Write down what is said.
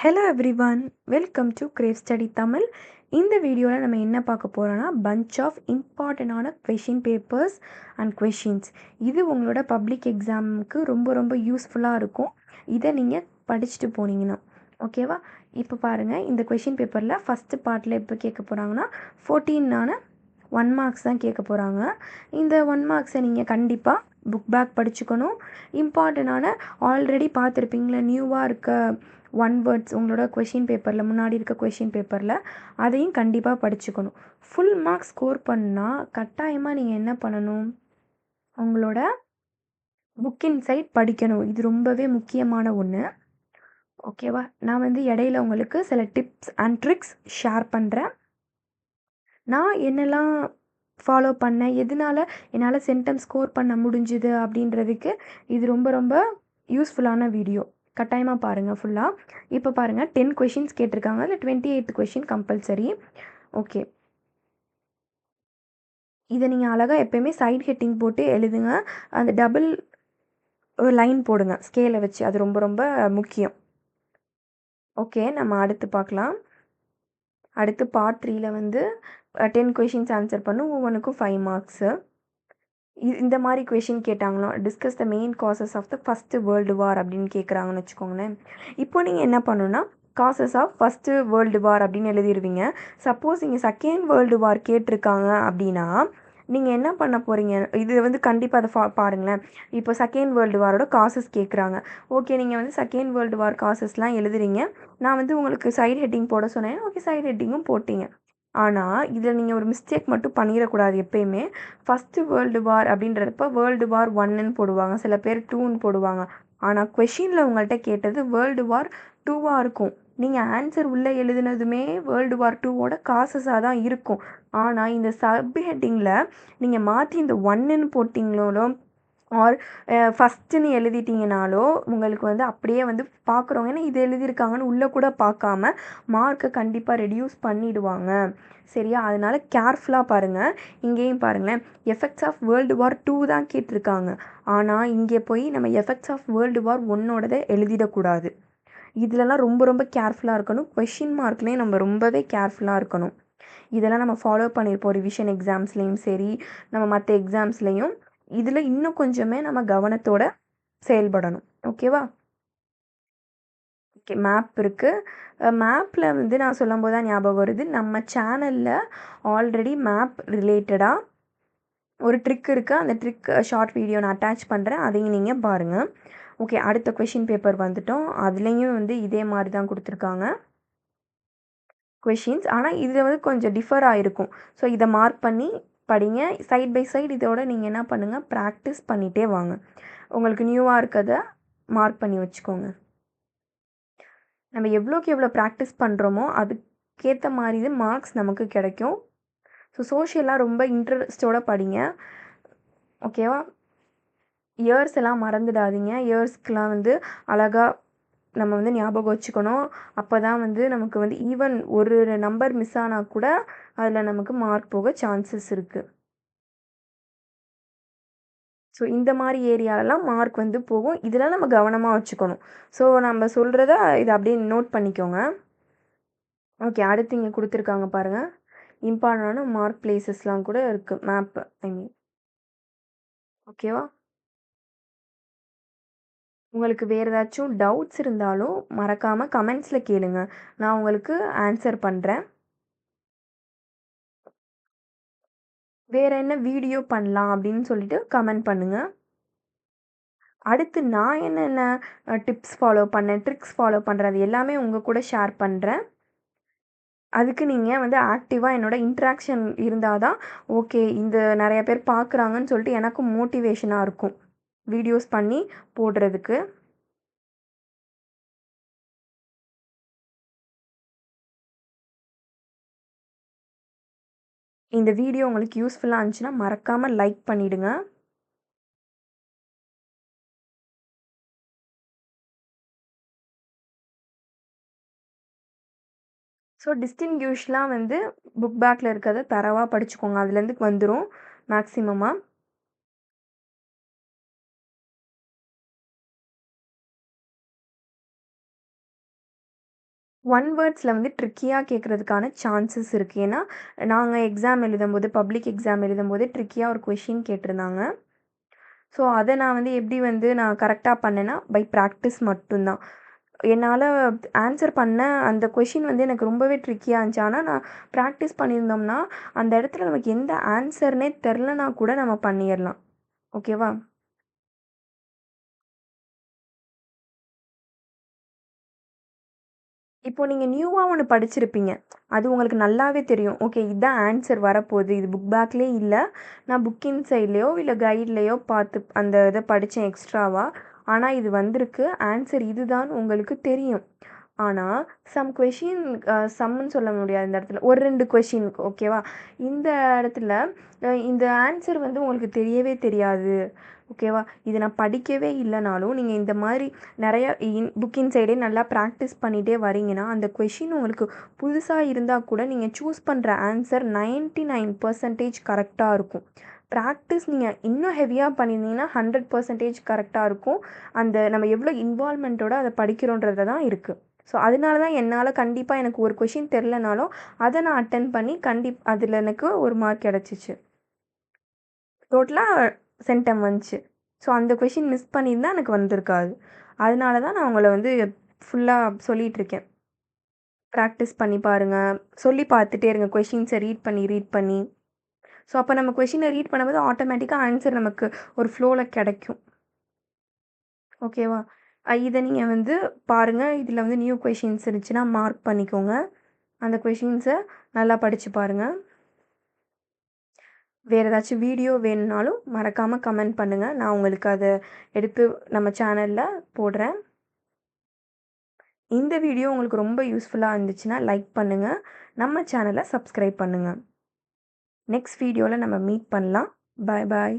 Hello everyone, welcome to crave study Tamil. இந்த வீடியோவில் நம்ம என்ன பார்க்க போகிறோன்னா பஞ்ச் ஆஃப் இம்பார்ட்டண்டான கொஷின் பேப்பர்ஸ் அண்ட் கொஷின்ஸ். இது உங்களோட பப்ளிக் எக்ஸாமுக்கு ரொம்ப ரொம்ப யூஸ்ஃபுல்லாக இருக்கும். இதை நீங்கள் படிச்சுட்டு போனீங்கன்னா ஓகேவா. இப்போ பாருங்கள், இந்த கொஷின் பேப்பரில் ஃபஸ்ட்டு பார்ட்டில் எப்போ கேட்க போகிறாங்கன்னா 14 1 மார்க்ஸ் தான் கேட்க போகிறாங்க. இந்த 1 மார்க்ஸை நீங்கள் கண்டிப்பாக புக் பேக் படிச்சுக்கணும். இம்பார்ட்டண்டான ஆல்ரெடி பார்த்துருப்பீங்களா, நியூவாக இருக்க ஒன் வேர்ட்ஸ் உங்களோட கொஷின் பேப்பரில், முன்னாடி இருக்க கொஷின் பேப்பரில் அதையும் கண்டிப்பாக படிச்சுக்கணும். ஃபுல் மார்க்ஸ் ஸ்கோர் பண்ணால் கட்டாயமாக நீங்கள் என்ன பண்ணணும், உங்களோட புக்கின் சைட் படிக்கணும். இது ரொம்பவே முக்கியமான ஒன்று. ஓகேவா. நான் இடையில உங்களுக்கு சில டிப்ஸ் அண்ட் ட்ரிக்ஸ் ஷேர் பண்ணுறேன். நான் என்னெல்லாம் ஃபாலோ பண்ணேன், எதனால என்னால் சென்டம் ஸ்கோர் பண்ண முடிஞ்சுது அப்படின்றதுக்கு இது ரொம்ப ரொம்ப யூஸ்ஃபுல்லான வீடியோ. கட்டாயமாக பாருங்கள் ஃபுல்லாக. இப்போ பாருங்கள், 10 கொஷின்ஸ் கேட்டிருக்காங்க. அதில் 28th கொஷின் கம்பல்சரி. ஓகே, இதை நீங்கள் அழகாக எப்போயுமே சைட் ஹெட்டிங் போட்டு எழுதுங்க. அந்த டபுள் லைன் போடுங்க ஸ்கேலை வச்சு, அது ரொம்ப ரொம்ப முக்கியம். ஓகே, நம்ம அடுத்து பார்க்கலாம். அடுத்து பார்ட் 3ல் 10 கொஷின்ஸ் ஆன்சர் பண்ணும், ஒவ்வொன்றுக்கும் 5 மார்க்ஸு. இந்த மாதிரி கொஷின் கேட்டாங்களோ, discuss the main causes of the first world war அப்படின்னு கேட்குறாங்கன்னு வச்சுக்கோங்களேன். இப்போ நீங்கள் என்ன பண்ணணுன்னா, causes of first world war அப்படின்னு எழுதிடுவீங்க. சப்போஸ் இங்கே செகண்ட் வேர்ல்டு வார் கேட்டிருக்காங்க அப்படின்னா நீங்கள் என்ன பண்ண போகிறீங்க, இது கண்டிப்பாக அதை பாருங்களேன். இப்போ செகண்ட் வேர்ல்டு வாரோட காசஸ் கேட்குறாங்க. ஓகே, நீங்கள் செகண்ட் வேர்ல்டு வார் காசஸ்லாம் எழுதுறீங்க. நான் உங்களுக்கு சைடு ஹெட்டிங் போட சொன்னேன். ஓகே, சைடு ஹெட்டிங்கும் போட்டிங்க. ஆனால் இதில் நீங்கள் ஒரு மிஸ்டேக் மட்டும் பண்ணிடக்கூடாது. எப்பயுமே ஃபஸ்ட்டு வேர்ல்டு வார் அப்படின்றப்ப வேர்ல்டு வார் 1ன்னு போடுவாங்க, சில பேர் 2ன்னு போடுவாங்க. ஆனால் கொஷினில் உங்கள்கிட்ட கேட்டது வேர்ல்டு வார் 2வாக இருக்கும். நீங்கள் ஆன்சர் உள்ளே எழுதுனதுமே வேர்ல்டு வார் 2வோட காசஸாக தான் இருக்கும். ஆனால் இந்த சப் ஹெட்டிங்கில் நீங்கள் மாற்றி இந்த 1ன்னு போட்டிங்களோ ஆர் ஃபஸ்ட்டுன்னு எழுதிட்டிங்கனாலோ உங்களுக்கு அப்படியே பார்க்குறவங்க ஏன்னா இது எழுதியிருக்காங்கன்னு உள்ளே கூட பார்க்காம மார்க்கை கண்டிப்பாக ரெடியூஸ் பண்ணிவிடுவாங்க. சரியா, அதனால் கேர்ஃபுல்லாக பாருங்கள். இங்கேயும் பாருங்களேன், எஃபெக்ட்ஸ் ஆஃப் வேர்ல்டு வார் 2 தான் கேட்டிருக்காங்க. ஆனால் இங்கே போய் நம்ம எஃபெக்ட்ஸ் ஆஃப் வேர்ல்டு வார் 1ஓடதை எழுதிடக்கூடாது. இதிலலாம் ரொம்ப ரொம்ப கேர்ஃபுல்லாக இருக்கணும். கொஷின் மார்க்லேயும் நம்ம ரொம்பவே கேர்ஃபுல்லாக இருக்கணும். இதெல்லாம் நம்ம ஃபாலோ பண்ணியிருப்போம் ரிவிஷன் எக்ஸாம்ஸ்லேயும் சரி, நம்ம மற்ற எக்ஸாம்ஸ்லேயும். இதில் இன்னும் கொஞ்சமே நம்ம கவனத்தோட செயல்படணும். ஓகேவா. ஓகே, மேப் இருக்குது. மேப்பில் நான் சொல்லும்போது தான் ஞாபகம் வருது, நம்ம சேனலில் ஆல்ரெடி மேப் ரிலேட்டடாக ஒரு ட்ரிக் இருக்குது. அந்த ட்ரிக் ஷார்ட் வீடியோ நான் அட்டாச் பண்ணுறேன், அதையும் நீங்கள் பாருங்கள். ஓகே, அடுத்த கொஷின் பேப்பர் வந்துட்டோம். அதுலேயும் இதே மாதிரி தான் கொடுத்துருக்காங்க கொஷின்ஸ். ஆனால் இதில் கொஞ்சம் டிஃபர் ஆகிருக்கும். ஸோ இதை மார்க் பண்ணி படிங்க. சைட் பை சைடு இதோட நீங்கள் என்ன பண்ணுங்கள், ப்ராக்டிஸ் பண்ணிகிட்டே வாங்க. உங்களுக்கு நியூவாக இருக்கிறத மார்க் பண்ணி வச்சுக்கோங்க. நம்ம எவ்வளோக்கு எவ்வளோ ப்ராக்டிஸ் பண்ணுறோமோ அதுக்கேற்ற மாதிரி மார்க்ஸ் நமக்கு கிடைக்கும். ஸோ சோஷியலாக ரொம்ப இன்ட்ரெஸ்டோடு படிங்க. ஓகேவா. இயர்ஸ் எல்லாம் மறந்துடாதீங்க. இயர்ஸ்க்கெலாம் அழகாக நம்ம ஞாபகம் வச்சுக்கணும். அப்போ தான் நமக்கு ஈவன் ஒரு நம்பர் மிஸ் ஆனால் கூட அதில் நமக்கு மார்க் போக சான்சஸ் இருக்குது. ஸோ இந்த மாதிரி ஏரியாலலாம் மார்க் போகும். இதெல்லாம் நம்ம கவனமாக வச்சுக்கணும். ஸோ நம்ம சொல்கிறத இதை அப்படியே நோட் பண்ணிக்கோங்க. ஓகே, அடுத்து இங்கே கொடுத்துருக்காங்க பாருங்கள், இம்பார்ட்டண்டான மார்க் பிளேசஸ்லாம் கூட இருக்குது, மேப்பு ஓகேவா. உங்களுக்கு வேறு ஏதாச்சும் டவுட்ஸ் இருந்தாலும் மறக்காமல் கமெண்ட்ஸில் கேளுங்க, நான் உங்களுக்கு ஆன்சர் பண்ணுறேன். வேறு என்ன வீடியோ பண்ணலாம் அப்படின்னு சொல்லிட்டு கமெண்ட் பண்ணுங்கள். அடுத்து நான் என்னென்ன டிப்ஸ் ஃபாலோ பண்ணேன், ட்ரிக்ஸ் ஃபாலோ பண்ணுறது எல்லாமே உங்கள் கூட ஷேர் பண்ணுறேன். அதுக்கு நீங்கள் ஆக்டிவாக என்னோட இன்ட்ராக்ஷன் இருந்தால் தான் ஓகே, இந்த நிறைய பேர் பார்க்குறாங்கன்னு சொல்லிட்டு எனக்கும் மோட்டிவேஷனாக இருக்கும் வீடியோஸ் பண்ணி போடுறதுக்கு. இந்த வீடியோ உங்களுக்கு யூஸ்ஃபுல்லாக இருந்துச்சுன்னா மறக்காமல் லைக் பண்ணிவிடுங்க. ஸோ டிஸ்டிங்யூஷ்லாம் புக் பேக்கில் இருக்கிறத தரவாக படிச்சுக்கோங்க, அதுலேருந்து வந்துடும் மேக்ஸிமமாக. ஒன் வேர்ட்ஸில் வந்து ட்ரிக்கியாக கேட்குறதுக்கான சான்சஸ் இருக்குது. ஏன்னா நாங்கள் எக்ஸாம் எழுதும்போது பப்ளிக் எக்ஸாம் எழுதும்போது ட்ரிக்கியாக ஒரு கொஷின் கேட்டிருந்தாங்க. ஸோ அதை நான் வந்து எப்படி வந்து நான் கரெக்டாக பண்ணேன்னா பை ப்ராக்டிஸ் மட்டும்தான். என்னால் ஆன்சர் பண்ண அந்த கொஷின் வந்து எனக்கு ரொம்பவே ட்ரிக்கியாக இருந்துச்சு. ஆனால் நான் ப்ராக்டிஸ் பண்ணியிருந்தோம்னா அந்த இடத்துல நமக்கு எந்த ஆன்சர்னே தெரிலனா கூட நம்ம பண்ணிடலாம். ஓகேவா? இப்போ நீங்க நியூவா ஒண்ணு படிச்சிருப்பீங்க. அது உங்களுக்கு நல்லாவே தெரியும். ஓகே இதான் ஆன்சர் வரப்போது. இது புக் பேக்லயே இல்ல. நான் புக்கின் சைட்லயோ, இல்ல கைட்லயோ பார்த்து அந்த இத படிச்சேன் எக்ஸ்ட்ராவா. ஆனா இது வந்திருக்கு. ஆன்சர் இதுதான்னு உங்களுக்கு தெரியும். ஆனா, கொஸ்டின் சம்ன்னு சொல்ல முடியாது இந்த இடத்துல. ஒரு 2 கொஸ்டின் ஓகேவா? இந்த இடத்துல இந்த ஆன்சர் வந்து உங்களுக்கு தெரியவே தெரியாது. ஓகேவா? இது நான் படிக்கவே இல்லனாலும், நீங்க இந்த மாரி நெறைய புக்கின் சைடே நல்லா ப்ராக்டிஸ் பண்ணிட்டே வரீங்கன்னா, அந்த கொஸ்டின் உங்களுக்கு புதுசா இருந்தா கூட நீங்க சூஸ் பண்ற ஆன்சர் 99% கரெக்ட்டா இருக்கும். ப்ராக்டிஸ் நீங்க இன்னும் ஹெவியா பண்ணியிருந்தீங்கன்னா, 100% கரெக்ட்டா இருக்கும். அந்த நம்ம எவ்வளோ இன்வால்வ்மென்ட்டோட அத படிக்கிறோன்றதுல தான் இருக்கு. ஸோ, அதனால தான் என்னால கண்டிப்பா எனக்கு ஒரு கொஸ்டின் தெரிலனாலும், அத நான் அட்டெண்ட் பண்ணி அதில எனக்கு 1 மார்க் கிடைச்சுச்சு. டோட்டலா சென்டம் வந்துச்சு. ஸோ, அந்த கொஸ்டின் மிஸ் பண்ணியிருந்தா எனக்கு வந்திருக்காது. அதனால தான் நான் உங்கள வந்து ஃபுல்லா சொல்லிட்டுருக்கேன். பிராக்டிஸ் பண்ணி பாருங்க. சொல்லி பார்த்துட்டே இருங்க. கொஸ்டின்ஸ ரீட் பண்ணி. ஸோ, அப்ப நம்ம கொஸ்டின ரீட் பண்ணும்போது ஆட்டோமேட்டிக்கா ஆன்சர் நமக்கு ஒரு ஃப்ளோல கிடைக்கும். ஓகேவா? இத நீங்க வந்து பாருங்க. இதுல வந்து நியூ கொஸ்டின்ஸ் இருந்துச்சுன்னா மார்க் பண்ணிக்கோங்க. அந்த கொஸ்டின்ஸ நல்லா படிச்சு பாருங்க. வேற ஏதாச்சும் வீடியோ வேணும்னாலும் மறக்காம கமெண்ட் பண்ணுங்க. நான் உங்களுக்கு அத எடுத்து நம்ம சேனல்ல போடுறேன். இந்த வீடியோ உங்களுக்கு ரொம்ப யூஸ்ஃபுல்லா இருந்துச்சுன்னா லைக் பண்ணுங்க. நம்ம சேனல சப்ஸ்கிரைப் பண்ணுங்க. நெக்ஸ்ட் வீடியோல நம்ம மீட் பண்ணலாம். பாய் பாய்.